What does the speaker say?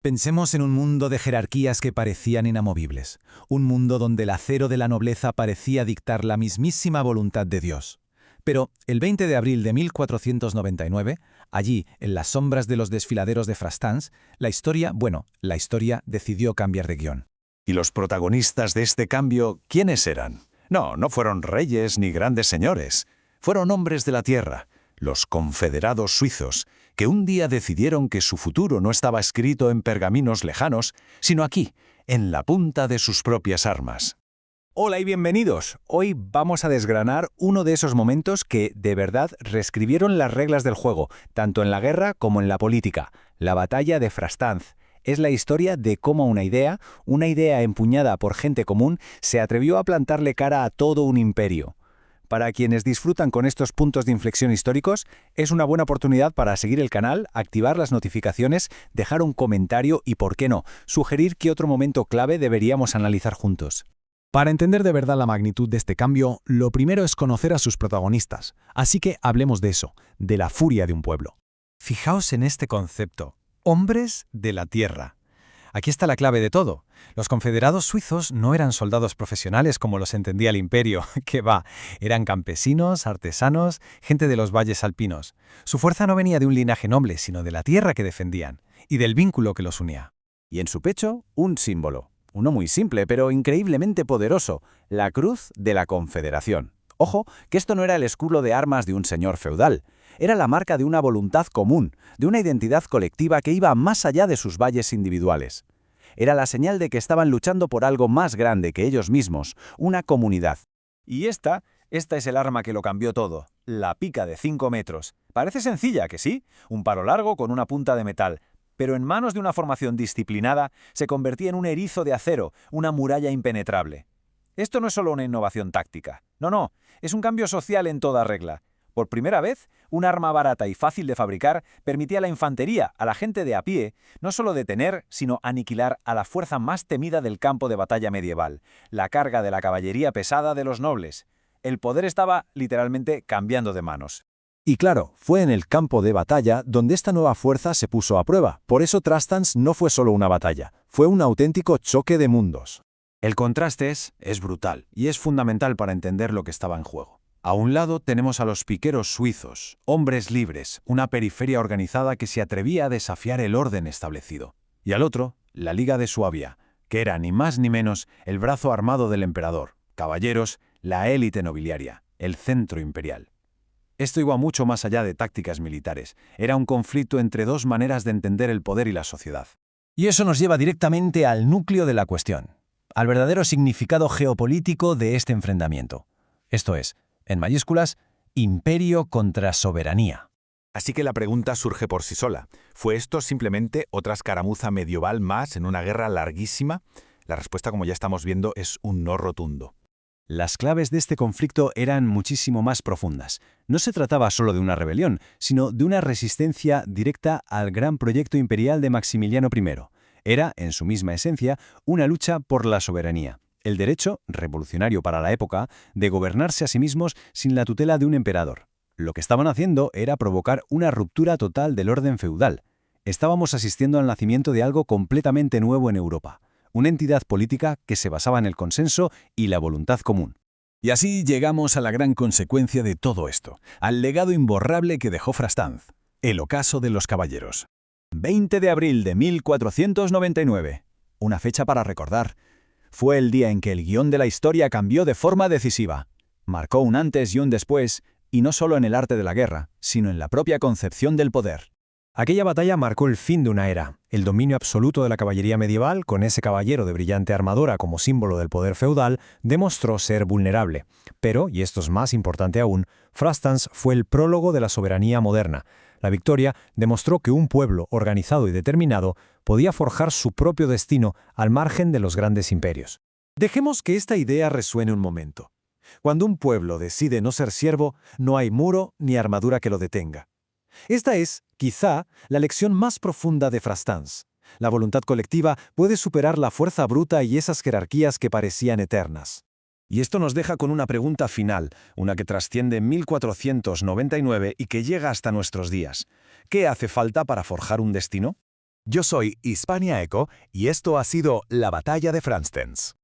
Pensemos en un mundo de jerarquías que parecían inamovibles, un mundo donde el acero de la nobleza parecía dictar la mismísima voluntad de Dios. Pero el 20 de abril de 1499, allí, en las sombras de los desfiladeros de Frastans, la historia decidió cambiar de guión. ¿Y los protagonistas de este cambio quiénes eran? No fueron reyes ni grandes señores. Fueron hombres de la tierra, los confederados suizos, que un día decidieron que su futuro no estaba escrito en pergaminos lejanos, sino aquí, en la punta de sus propias armas. Hola y bienvenidos. Hoy vamos a desgranar uno de esos momentos que, de verdad, reescribieron las reglas del juego, tanto en la guerra como en la política, la batalla de Frastanz. Es la historia de cómo una idea empuñada por gente común, se atrevió a plantarle cara a todo un imperio. Para quienes disfrutan con estos puntos de inflexión históricos, es una buena oportunidad para seguir el canal, activar las notificaciones, dejar un comentario y, por qué no, sugerir qué otro momento clave deberíamos analizar juntos. Para entender de verdad la magnitud de este cambio, lo primero es conocer a sus protagonistas. Así que hablemos de eso, de la furia de un pueblo. Fijaos en este concepto, hombres de la tierra. Aquí está la clave de todo. Los confederados suizos no eran soldados profesionales como los entendía el imperio, que va, eran campesinos, artesanos, gente de los valles alpinos. Su fuerza no venía de un linaje noble, sino de la tierra que defendían, y del vínculo que los unía. Y en su pecho, un símbolo, uno muy simple, pero increíblemente poderoso, la cruz de la Confederación. Ojo, que esto no era el escudo de armas de un señor feudal, era la marca de una voluntad común, de una identidad colectiva que iba más allá de sus valles individuales. Era la señal de que estaban luchando por algo más grande que ellos mismos, una comunidad. Y esta es el arma que lo cambió todo, la pica de 5 metros. Parece sencilla, que sí, un palo largo con una punta de metal, pero en manos de una formación disciplinada se convertía en un erizo de acero, una muralla impenetrable. Esto no es solo una innovación táctica, no, es un cambio social en toda regla. Por primera vez, un arma barata y fácil de fabricar permitía a la infantería, a la gente de a pie, no solo detener, sino aniquilar a la fuerza más temida del campo de batalla medieval, la carga de la caballería pesada de los nobles. El poder estaba, literalmente, cambiando de manos. Y claro, fue en el campo de batalla donde esta nueva fuerza se puso a prueba. Por eso Frastans no fue solo una batalla, fue un auténtico choque de mundos. El contraste es brutal y es fundamental para entender lo que estaba en juego. A un lado tenemos a los piqueros suizos, hombres libres, una periferia organizada que se atrevía a desafiar el orden establecido. Y al otro, la Liga de Suabia, que era ni más ni menos el brazo armado del emperador, caballeros, la élite nobiliaria, el centro imperial. Esto iba mucho más allá de tácticas militares, era un conflicto entre dos maneras de entender el poder y la sociedad. Y eso nos lleva directamente al núcleo de la cuestión, al verdadero significado geopolítico de este enfrentamiento. Esto es, en mayúsculas, imperio contra soberanía. Así que la pregunta surge por sí sola. ¿Fue esto simplemente otra escaramuza medieval más en una guerra larguísima? La respuesta, como ya estamos viendo, es un no rotundo. Las claves de este conflicto eran muchísimo más profundas. No se trataba solo de una rebelión, sino de una resistencia directa al gran proyecto imperial de Maximiliano I. Era, en su misma esencia, una lucha por la soberanía. El derecho, revolucionario para la época, de gobernarse a sí mismos sin la tutela de un emperador. Lo que estaban haciendo era provocar una ruptura total del orden feudal. Estábamos asistiendo al nacimiento de algo completamente nuevo en Europa, una entidad política que se basaba en el consenso y la voluntad común. Y así llegamos a la gran consecuencia de todo esto, al legado imborrable que dejó Frastanz, el ocaso de los caballeros. 20 de abril de 1499, una fecha para recordar. Fue el día en que el guión de la historia cambió de forma decisiva. Marcó un antes y un después, y no solo en el arte de la guerra, sino en la propia concepción del poder. Aquella batalla marcó el fin de una era, el dominio absoluto de la caballería medieval, con ese caballero de brillante armadura como símbolo del poder feudal, demostró ser vulnerable. Pero, y esto es más importante aún, Frastans fue el prólogo de la soberanía moderna. La victoria demostró que un pueblo organizado y determinado podía forjar su propio destino al margen de los grandes imperios. Dejemos que esta idea resuene un momento. Cuando un pueblo decide no ser siervo, no hay muro ni armadura que lo detenga. Esta es, quizá, la lección más profunda de Frastans. La voluntad colectiva puede superar la fuerza bruta y esas jerarquías que parecían eternas. Y esto nos deja con una pregunta final, una que trasciende 1499 y que llega hasta nuestros días. ¿Qué hace falta para forjar un destino? Yo soy Hispania Eco y esto ha sido la Batalla de Franstens.